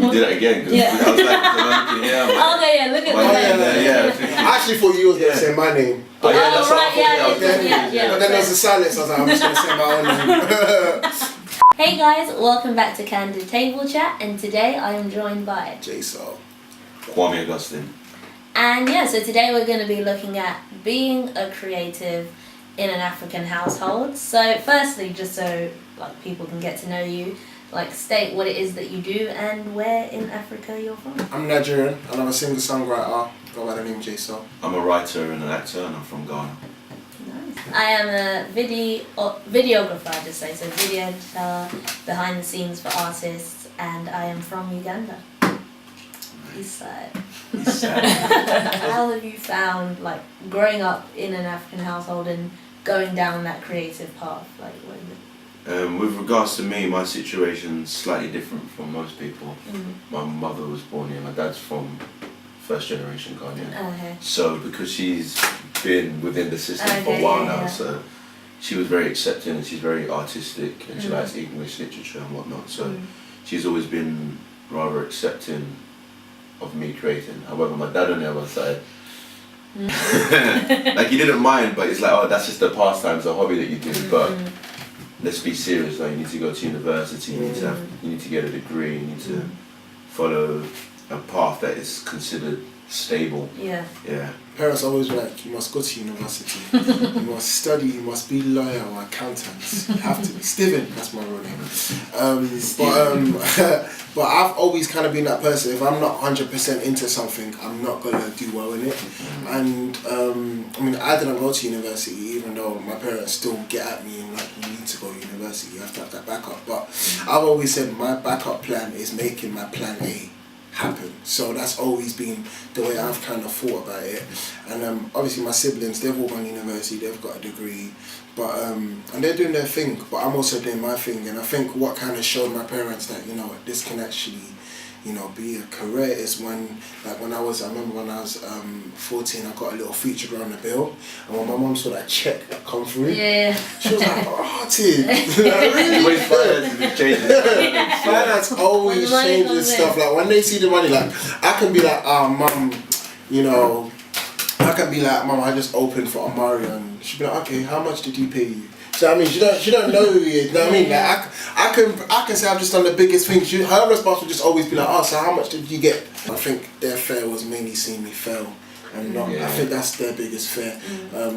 do that again. Cause I was like, okay, yeah, look at that. I actually thought you was going to say my name. Oh, yeah, that's right, yeah. But then there was a silence, I was like, I'm just going to say my own name. Hey guys, welcome back to Candid Table Chat, and today I am joined by J-Soul. Kwame, Augustine. And yeah, so today we're going to be looking at being a creative in an African household. So firstly, just so like people can get to know you, like state what it is that you do and where in Africa you're from. I'm Nigerian and I'm a singer-songwriter. Go by the name J-Soul. I'm a writer and an actor and I'm from Ghana. Nice. I am a videographer, I just say, so video editor, behind the scenes for artists, and I am from Uganda. East side. East side. How have you found like growing up in an African household and going down that creative path? Like, what is it? With regards to me, my situation's slightly different from most people. My mother was born here, my dad's from first generation Ghanaian. Okay. So because she's been within the system for a while now, so she was very accepting and she's very artistic and she likes English literature and whatnot. So she's always been rather accepting of me creating. However, my dad on the other side, like he didn't mind, but it's like, oh, that's just a pastime, it's a hobby that you do. But let's be serious. Like, you need to go to university. You need to get a degree. You need to follow a path that is considered stable. Yeah. Parents always like, you must go to university. You must study. You must be lawyer or accountant. You have to be. Steven, that's my real name. But I've always kind of been that person. If I'm not 100% into something, I'm not gonna do well in it. And I mean, I didn't go to university, even though my parents still get at me and like, you need to go to university. You have to have that backup. But I've always said my backup plan is making my plan A happen. So that's always been the way I've kind of thought about it. And obviously my siblings, they've all gone to university, they've got a degree, but and they're doing their thing, but I'm also doing my thing. And I think what kind of showed my parents that, you know, this can actually, you know, be a career is when, like I remember when I was 14, I got a little featured around the bill, and when my mum saw that check that come through, she was like, oh, finance always changes stuff. Like when they see the money, like I can be like, mum, you know, I can be like, mum, I just opened for Amari, and she'd be like, okay, how much did he pay you? So I mean, she don't know who he is. You know what I mean? Like I can say I've just done the biggest thing. Her response would just always be like, oh, so how much did you get? I think their fear was mainly seeing me fail, and not. I think that's their biggest fear.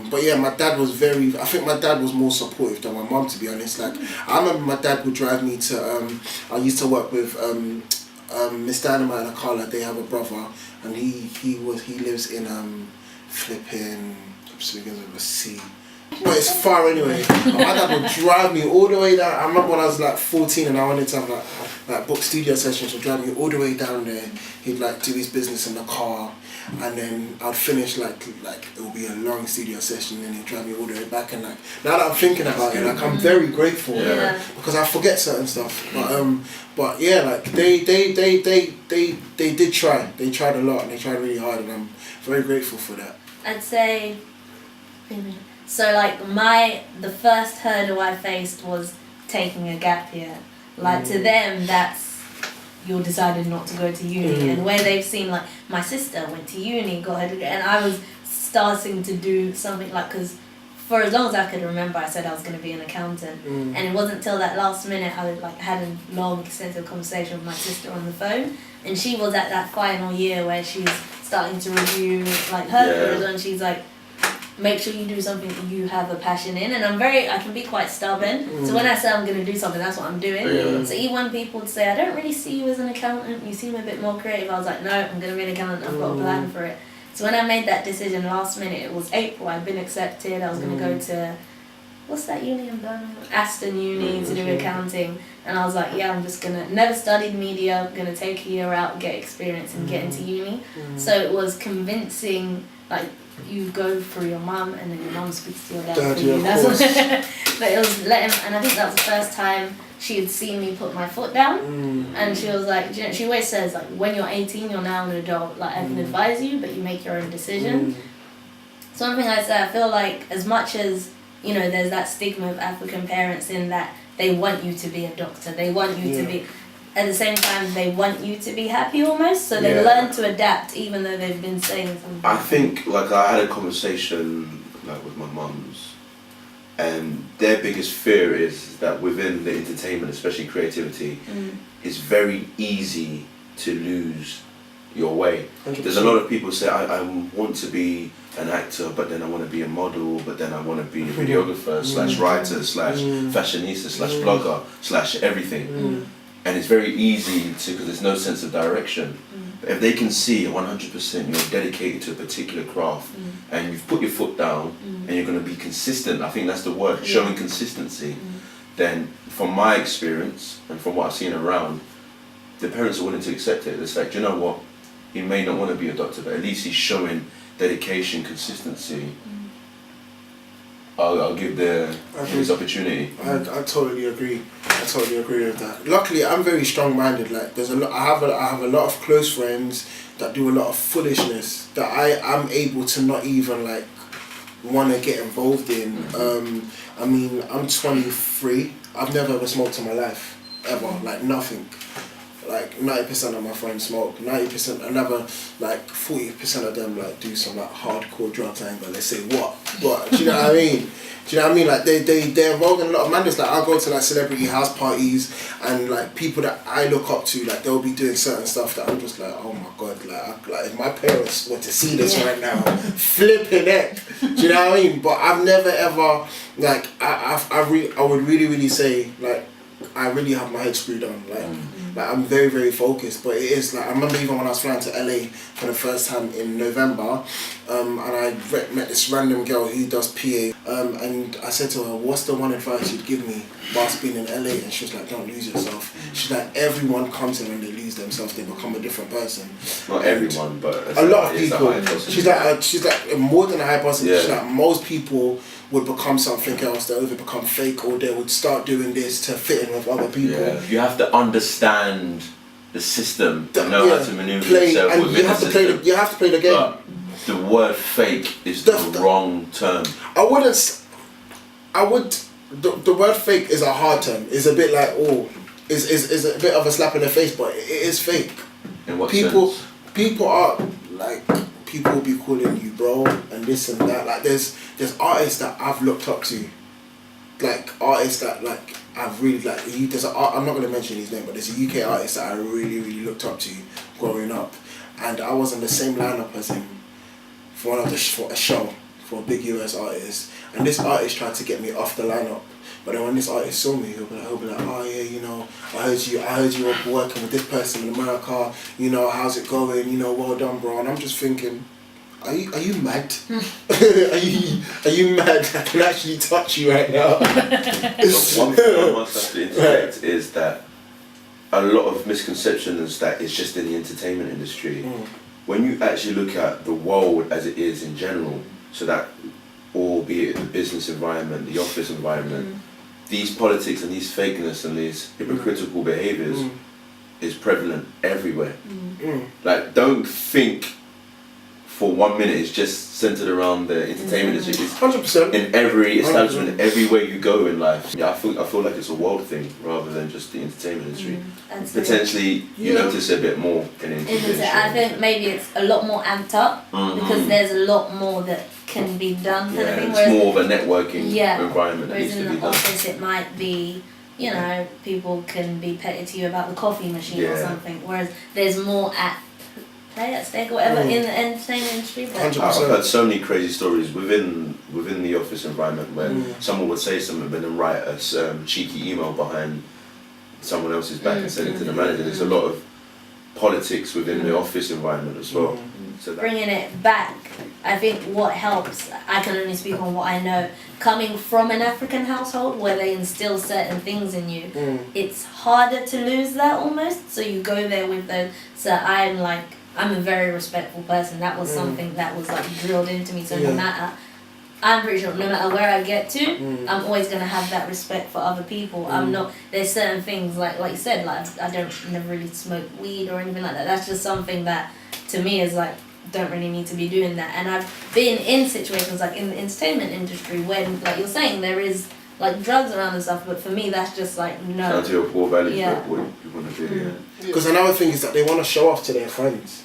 But yeah, my dad was I think my dad was more supportive than my mum, to be honest. Like I remember my dad would drive me to. I used to work with Mr. Dynamite and Carla. They have a brother, and he lives in flipping. I'm just thinking of a C. But it's far anyway. My dad would drive me all the way down. I remember when I was like 14 and I wanted to have like book studio sessions, would drive me all the way down there. He'd like do his business in the car, and then I'd finish like it would be a long studio session, and then he'd drive me all the way back. And like now that I'm thinking about it, like I'm very grateful because I forget certain stuff. But yeah, like they did try. They tried a lot and they tried really hard, and I'm very grateful for that. I'd say. So like the first hurdle I faced was taking a gap year. Like to them that's, you decided not to go to uni, and where they've seen like my sister went to uni, got her degree, and I was starting to do something like, because for as long as I could remember I said I was going to be an accountant, and it wasn't until that last minute I like had a long extensive conversation with my sister on the phone, and she was at that final year where she's starting to review like her career, and she's like, make sure you do something that you have a passion in. And I can be quite stubborn. So when I say I'm going to do something, that's what I'm doing. So even when people would say, I don't really see you as an accountant, you seem a bit more creative, I was like, no, I'm going to be an accountant, I've got a plan for it. So when I made that decision last minute, it was April, I'd been accepted, I was going to go to, what's that uni in Birmingham? Aston Uni to do accounting. And I was like, yeah, I'm just going to, never studied media, I'm going to take a year out, get experience and get into uni. So it was convincing, like, you go through your mum and then your mum speaks to your dad. But it was and I think that was the first time she had seen me put my foot down, and she was like, you know, she always says like, when you're 18 you're now an adult, like I can advise you but you make your own decision. So one thing I say, I feel like as much as, you know, there's that stigma of African parents in that they want you to be a doctor, they want you to be, at the same time they want you to be happy almost, so they learn to adapt even though they've been saying something. I think like I had a conversation like with my mums, and their biggest fear is that within the entertainment, especially creativity, it's very easy to lose your way. 100%. There's a lot of people say I want to be an actor, but then I want to be a model, but then I want to be a videographer slash writer slash fashionista slash blogger slash everything. And it's very easy to, because there's no sense of direction. But if they can see 100% you're dedicated to a particular craft and you've put your foot down and you're going to be consistent, I think that's the word, showing consistency, then from my experience and from what I've seen around, the parents are willing to accept it. It's like, do you know what? He may not want to be a doctor, but at least he's showing dedication, consistency. I'll give his opportunity. I totally agree. I totally agree with that. Luckily, I'm very strong-minded. Like, there's a lot. I have a lot of close friends that do a lot of foolishness that I'm able to not even like want to get involved in. I mean, I'm 23. I've never ever smoked in my life, ever. Like nothing. Like 90% of my friends smoke. 90%, another like 40% of them like do some like hardcore drugs. I ain't gonna say what, but do you know what I mean? Do you know what I mean? Like they're involved in a lot of madness. Like I'll go to like celebrity house parties and like people that I look up to, like they'll be doing certain stuff that I'm just like, oh my god, like if my parents were to see this right now, flipping it. Do you know what I mean? But I've never ever like I would really say like I really have my head screwed on. Like I'm very, very focused, but it is like, I remember even when I was flying to LA for the first time in November, and I met this random girl who does PA, and I said to her, what's the one advice you'd give me whilst being in LA? And she was like, don't lose yourself. She's like, everyone comes here when they lose themselves, they become a different person. Not everyone, but a lot of people. She's like more than a high possibility. Yeah. She's like, most people would become something else, they would become fake, or they would start doing this to fit in with other people. Yeah. You have to understand the system to know how to maneuver yourself within the system. You have to play the game. But the word fake is the wrong term. The word fake is a hard term. It's a bit like, is a bit of a slap in the face, but it is fake. In what sense? People are like, people will be calling you bro and this and that. Like there's artists that I've looked up to, like artists that like I've really like. I'm not gonna mention his name, but there's a UK artist that I really looked up to growing up, and I was on the same lineup as him for a show for a big US artist, and this artist tried to get me off the lineup. But then when this artist saw me, he'll be like, oh yeah, you know, I heard you were working with this person in America, you know, how's it going, you know, well done, bro. And I'm just thinking, are you mad? are you mad? I can actually touch you right now. One thing I must have to interject is that a lot of misconceptions that it's just in the entertainment industry. When you actually look at the world as it is in general, so that albeit the business environment, the office environment, these politics and these fakeness and these hypocritical behaviours is prevalent everywhere. Like, don't think for 1 minute it's just centred around the entertainment industry. It's 100%. in every establishment, everywhere you go in life. Yeah, I feel like it's a world thing rather than just the entertainment industry. Potentially, you notice a bit more in the industry. I think maybe it's a lot more amped up because there's a lot more that can be done. Yeah, it's more of a networking environment that needs to be done. Whereas in the office it might be, you know, people can be petty to you about the coffee machine or something. Whereas there's more at stake or whatever in the entertainment industry. I've heard so many crazy stories within the office environment where someone would say something but then write a cheeky email behind someone else's back and send it to the manager. There's a lot of politics within the office environment as well. So bringing it back, I think what helps, I can only speak on what I know, coming from an African household where they instill certain things in you, it's harder to lose that almost. So you go there with those. So I'm a very respectful person. That was something that was like drilled into me. So no matter, I'm pretty sure no matter where I get to, I'm always gonna have that respect for other people. I'm not. There's certain things like you said, like I never really smoke weed or anything like that. That's just something that to me is like, don't really need to be doing that. And I've been in situations like in the entertainment industry when, like you're saying, there is like drugs around and stuff. But for me, that's just like no. Down to your core values, Yeah. like what you want to do. Because another thing is that they want to show off to their friends.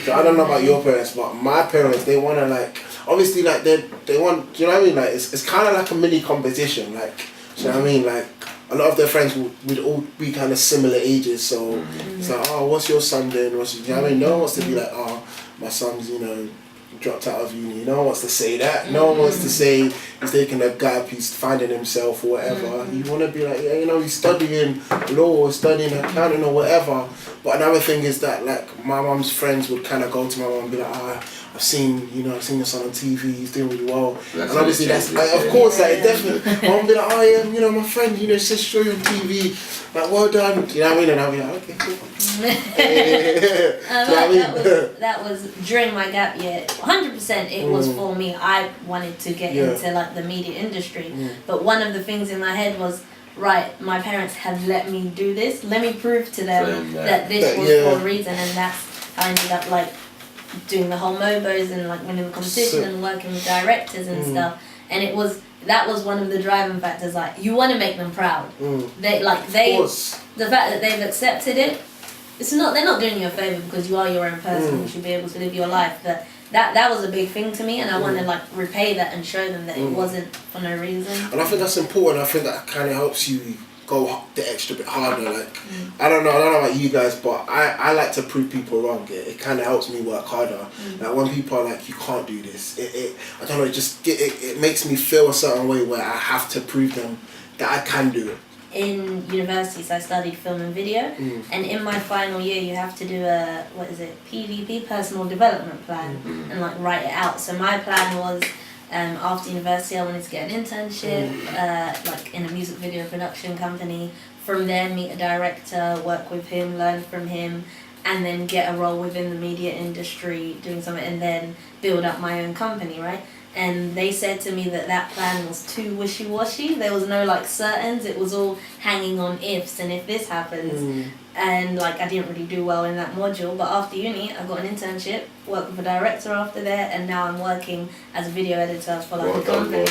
So I don't know about your parents, but my parents, they want to like, obviously like they want, do you know what I mean? Like it's kind of like a mini competition, like, do you know what I mean? Like a lot of their friends would all be kind of similar ages, so it's like, oh, what's your son doing? Do you know what I mean? No one wants to be like, oh, my son's, you know, dropped out of uni. No one wants to say that. No one wants to say he's taking a gap, he's finding himself or whatever. You want to be like, yeah, you know, he's studying law or studying accounting or whatever. But another thing is that like my mum's friends would kind of go to my mum and be like, I've seen your son on TV, he's doing really well. That's and obviously that's, like, of course, like, definitely, my mum would be like, oh yeah, you know, my friend, you know, says show you on TV, like, well done, you know what I mean? And I'll be like, okay, cool. That was during my gap year. 100% it was for me. I wanted to get into like the media industry. But one of the things in my head was, right, my parents have let me do this. Let me prove to them that this was for a reason, and that's how I ended up like doing the whole MOBOs and like winning the competition and working with directors and stuff. And that was one of the driving factors. Like, you want to make them proud. The fact that they've accepted it, they're not doing you a favour because you are your own person. You should be able to live your life. But that was a big thing to me, and I want to like repay that and show them that it wasn't for no reason. And I think that's important. I think that kind of helps you go the extra bit harder. Like I don't know about you guys, but I like to prove people wrong. It kind of helps me work harder. Like when people are like, you can't do this, I don't know, it makes me feel a certain way where I have to prove them that I can do it. In universities, I studied film and video, and in my final year, you have to do a PDP, personal development plan, and like write it out. So my plan was, after university, I wanted to get an internship, like in a music video production company. From there, meet a director, work with him, learn from him, and then get a role within the media industry, doing something, and then build up my own company, right? And they said to me that plan was too wishy-washy. There was no like certains. It was all hanging on ifs, and if this happens. And like I didn't really do well in that module. But after uni, I got an internship, worked with a director after that, and now I'm working as a video editor for like a company.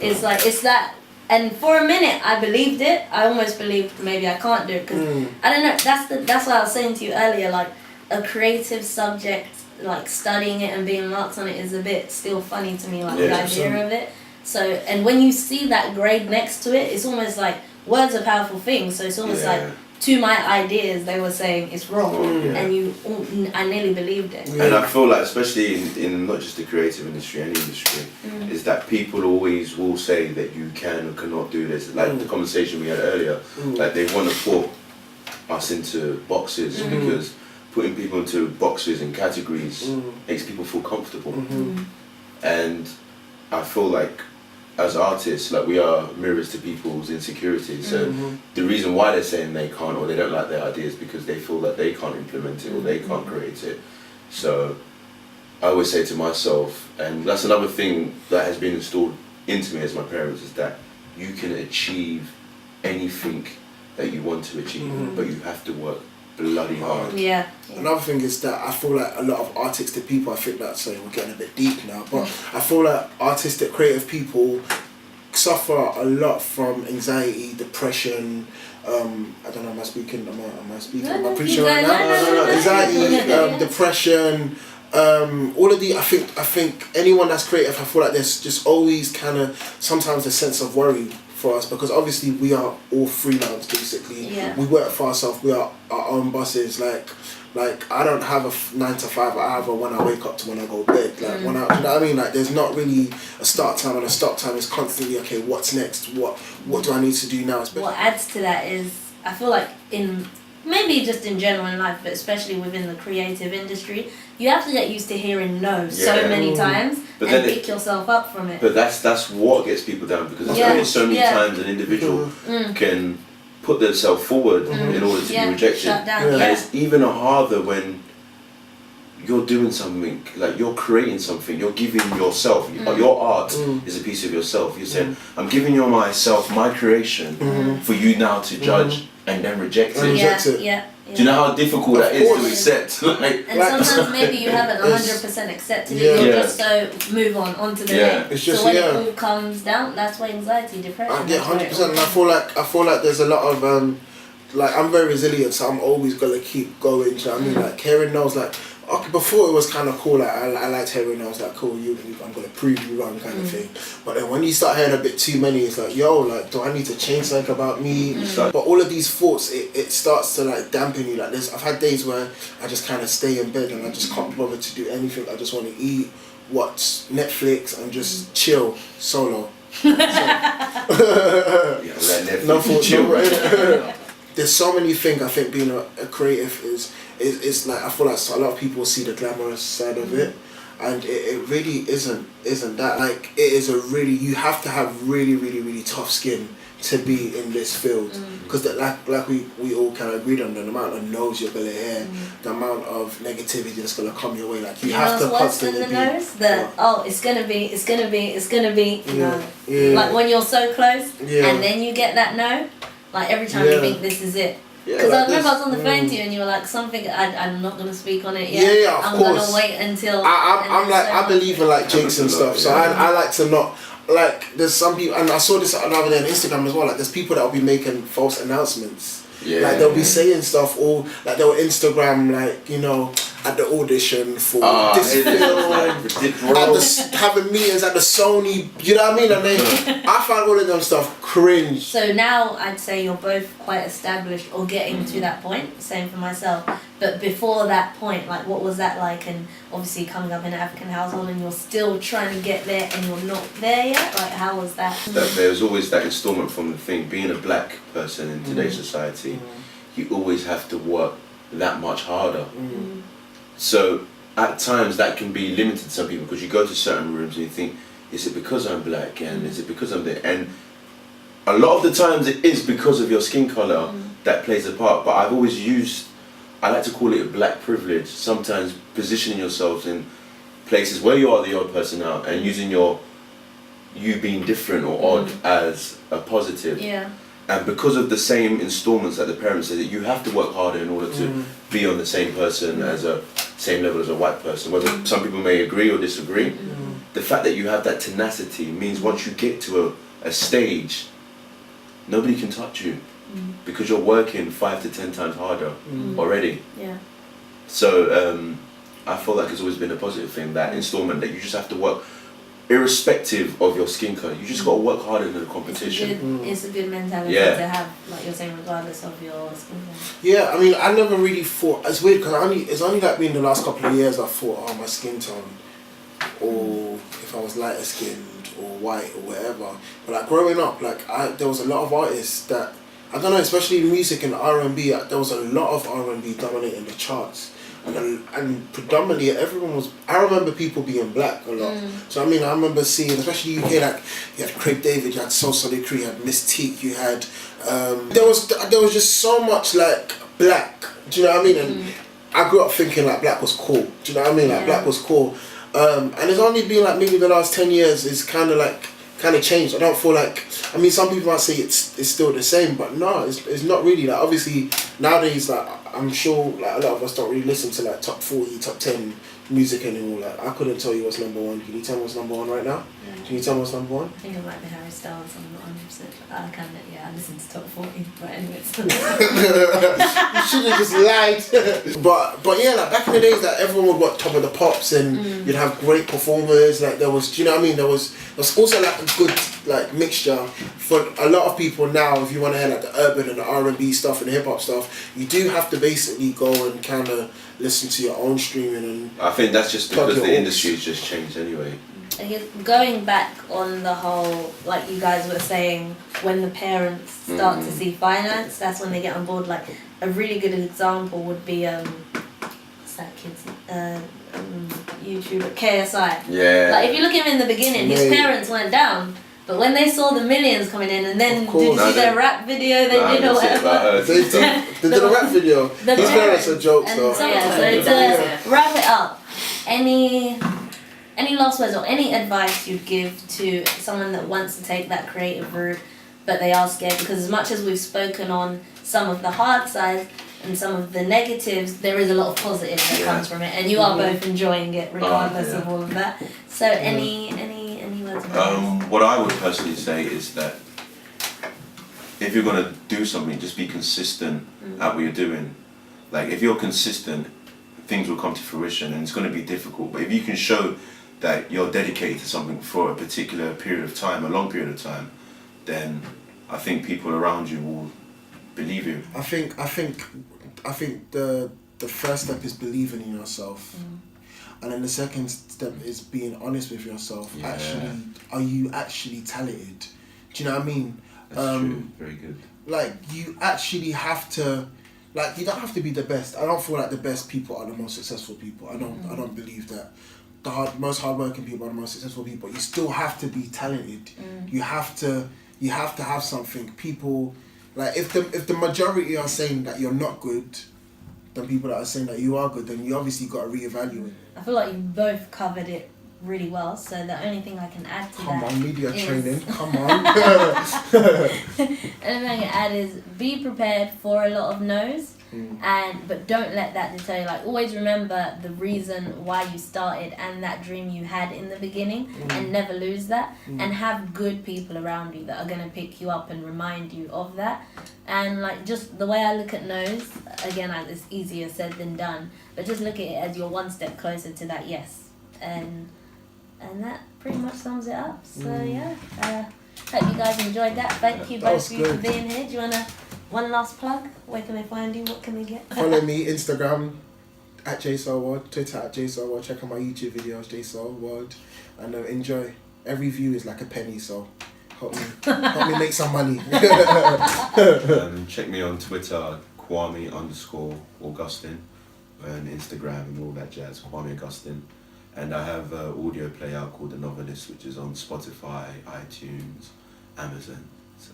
It's that. And for a minute, I believed it. I almost believed maybe I can't do it because I don't know. That's what I was saying to you earlier. Like a creative subject, like studying it and being marked on it is a bit still funny to me, like the idea of it. So, and when you see that grade next to it, it's almost like words are powerful things. So it's almost like to my ideas, they were saying it's wrong, and I nearly believed it. And I feel like, especially in not just the creative industry, any industry, is that people always will say that you can or cannot do this. Like the conversation we had earlier, like they want to put us into boxes because putting people into boxes and categories makes people feel comfortable. And I feel like as artists, like we are mirrors to people's insecurities. So the reason why they're saying they can't or they don't like their ideas because they feel that they can't implement it or they can't create it. So I always say to myself, and that's another thing that has been installed into me as my parents, is that you can achieve anything that you want to achieve, but you have to work bloody hard. Yeah. Another thing is that I feel like a lot of artistic people, I think that, sorry, we're getting a bit deep now, but I feel like artistic, creative people suffer a lot from anxiety, depression, I don't know, am I speaking, am I preaching right now? Anxiety, depression, all of the, I think anyone that's creative, I feel like there's just always kind of sometimes a sense of worry for us, because obviously we are all freelance basically. We work for ourselves, we are our own bosses. Like I don't have a 9 to 5. I have a when I wake up to when I go to bed. Like when I, you know what I mean? Like there's not really a start time, and a stop time is constantly, okay, what's next? What do I need to do now? What adds to that is, I feel like maybe just in general in life, but especially within the creative industry, you have to get used to hearing no so many times, but and pick yourself up from it. But that's what gets people down, because there's only so many times an individual can put themselves forward in order to be rejected. Shut down, and it's even harder when you're doing something, like you're creating something, you're giving yourself, your art is a piece of yourself. You're saying, I'm giving you myself, my creation, for you now to judge and then reject it. Do you know how difficult that is to accept? And sometimes maybe you haven't 100% accepted it. You're just so move onto the next. It's just, so when it all comes down, that's why anxiety, depression. I get 100%, and I feel like there's a lot of like I'm very resilient, so I'm always gonna keep going. Do you know what I mean? Like hearing those, like okay, before it was kind of cool. Like I liked hearing those, like cool, I'm gonna prove you wrong kind of thing. But then when you start hearing a bit too many, it's like yo, like do I need to change something about me? But all of these thoughts, it starts to like dampen you. Like I've had days where I just kind of stay in bed and I just can't bother to do anything. I just want to eat, watch Netflix, and just chill solo. No thoughts, no right. There's so many things. I think being a creative is like, I feel like a lot of people see the glamorous side of it, and it really isn't that. Like it is you have to have really tough skin to be in this field, because like we all kind of agreed on the amount of no's you're gonna hear, the amount of negativity that's gonna come your way. Like you have to constantly the no's? It's gonna be. No. Like when you're so close, and then you get that no. Like every time you think this is it. Because I remember I was on the phone to you and you were like, something, I'm not going to speak on it yet. Yeah, of course. I'm going to wait until... I believe in like jinx and stuff, so I like to not... Like, there's some people, and I saw this another day on Instagram as well, like there's people that will be making false announcements. Like they'll be saying stuff, or like they'll Instagram, like, you know, at the audition for this film, having meetings at the Sony, you know what I mean? And then I find all of them stuff cringe. So now I'd say you're both quite established or getting to that point, same for myself. But before that point, like what was that like? And obviously coming up in an African household and you're still trying to get there and you're not there yet, like how was that? There's always that installment from the thing, being a black person in today's society, you always have to work that much harder. So at times that can be limited to some people, because you go to certain rooms and you think, is it because I'm black, and is it because I'm there? And a lot of the times it is because of your skin colour that plays a part, but I've always used, I like to call it a black privilege, sometimes positioning yourselves in places where you are the odd person out and using you being different or odd as a positive. And because of the same installments that the parents say, that you have to work harder in order to be on the same person as a same level as a white person, whether some people may agree or disagree, the fact that you have that tenacity means once you get to a stage, nobody can touch you because you're working 5 to 10 times harder already. So I feel like it's always been a positive thing, that installment, that you just have to work irrespective of your skin colour. You just got to work harder than the competition. It's a good mentality to have, like you're saying, regardless of your skin colour. Yeah, I mean, I never really thought, it's weird because it's only like been the last couple of years I thought, oh, my skin tone, or if I was lighter skinned or white or whatever. But like growing up, like there was a lot of artists that, I don't know, especially in music and R&B, there was a lot of R&B dominating the charts. And predominantly everyone was, I remember people being black a lot. So I mean, I remember seeing, especially UK, like you had Craig David, you had Soul Solid Crew, you had Mystique, you had there was just so much like black. Do you know what I mean? And I grew up thinking like black was cool. Do you know what I mean? Like black was cool. And it's only been like maybe the last 10 years is kind of changed. I don't feel like, I mean, some people might say it's still the same, but no, it's not really. Like obviously nowadays, like I'm sure like a lot of us don't really listen to like top 40, top 10 music anymore. Like I couldn't tell you what's number one. Can you tell me what's number one right now? Can you tell me what's number one? I think it might be Harry Styles. I'm not 100%. I listen to top 40, but anyways. You should have just lied. but yeah, like back in the days, like everyone would watch Top of the Pops, and you'd have great performers. Like there was, do you know what I mean? There was also like a good like mixture for a lot of people now. If you want to hear like the urban and the R&B stuff and the hip hop stuff, you do have to basically go and kind of listen to your own streaming. And I think that's just because the industry's just changed anyway. Going back on the whole, like you guys were saying, when the parents start to see finance, that's when they get on board. Like a really good example would be what's that kid's YouTuber, KSI. Yeah. Like if you look at him in the beginning, his parents went down, but when they saw the millions coming in, and then did you see their rap video they did or whatever? They did a rap video. His parents are jokes though. So to wrap it up, any last words or any advice you'd give to someone that wants to take that creative route, but they are scared? Because as much as we've spoken on some of the hard sides, and some of the negatives, there is a lot of positive that comes from it, and you are both enjoying it regardless of all of that. So any words of advice? What I would personally say is that if you're gonna do something, just be consistent at what you're doing. Like if you're consistent, things will come to fruition, and it's gonna be difficult. But if you can show that you're dedicated to something for a particular period of time, a long period of time, then I think people around you will believe you. I think the first step is believing in yourself. And then the second step is being honest with yourself. Yeah. Actually, are you actually talented? Do you know what I mean? That's true. Very good. Like you actually have to, like you don't have to be the best. I don't feel like the best people are the most successful people. I don't believe that. The most hardworking people are the most successful people. You still have to be talented. You have to have something. People, like if the majority are saying that you're not good, then people that are saying that you are good, then you obviously got to reevaluate. I feel like you both covered it really well, so the only thing I can add to Come that on, media is training, come on. the only thing I can add is be prepared for a lot of no's, but don't let that deter you. Like always remember the reason why you started and that dream you had in the beginning, and never lose that, and have good people around you that are going to pick you up and remind you of that. And like just the way I look at no's, again, it's easier said than done, but just look at it as you're one step closer to that yes, and that pretty much sums it up. So hope you guys enjoyed that. Thank you both for being here. Do you wanna one last plug? Where can they find you? What can they get? Follow me Instagram at JSoulWorld, Twitter at JSoulWorld. Check out my YouTube videos, JSoulWorld, and enjoy. Every view is like a penny, so help me make some money. Check me on Twitter, Kwame_Augustine, and Instagram and all that jazz, Kwame Augustine. And I have an audio play out called The Novelist, which is on Spotify, iTunes, Amazon. So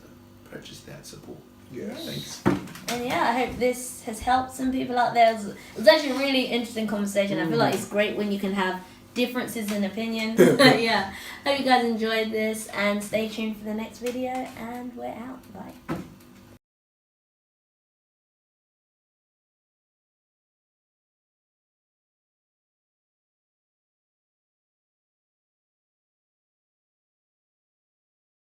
purchase that, support. Yeah. Thanks. And I hope this has helped some people out there. It was actually a really interesting conversation. I feel like it's great when you can have differences in opinions. Hope you guys enjoyed this, and stay tuned for the next video, and we're out. Bye.